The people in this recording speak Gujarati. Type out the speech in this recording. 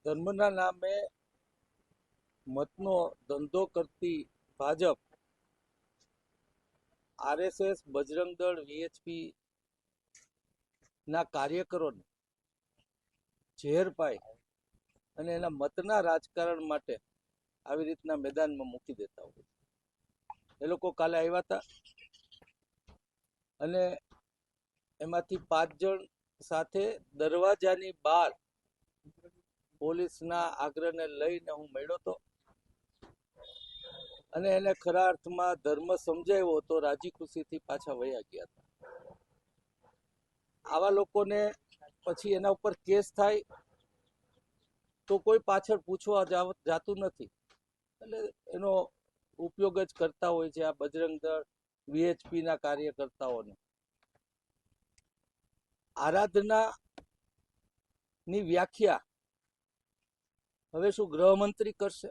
ધર્મના નામે મતનો ધંધો કરતી ભાજપ આરએસએસ, બજરંગ દળ, વીએચપી ના કાર્યકરોને ઝેર પાય અને એના મતના રાજકારણ માટે આવી રીતના મેદાનમાં મૂકી દેતા હોય. એ લોકો કાલે આવ્યા હતા અને એમાંથી 5 જણ સાથે દરવાજાની બહાર પોલીસના આગ્રહને લઈને હું મળ્યો હતો અને એને ખરા અર્થમાં ધર્મ સમજાવ્યો તો રાજી ખુશીથી પાછા વયા ગયા હતા. આવા લોકોને પછી એના ઉપર કેસ થાય તો કોઈ પાછળ પૂછવા જાતું નથી, એટલે એનો ઉપયોગ જ કરતા હોય છે આ બજરંગ દળ, વીએચપી ના કાર્યકર્તાઓને. આરાધના ની વ્યાખ્યા હવે શું ગૃહમંત્રી કરશે?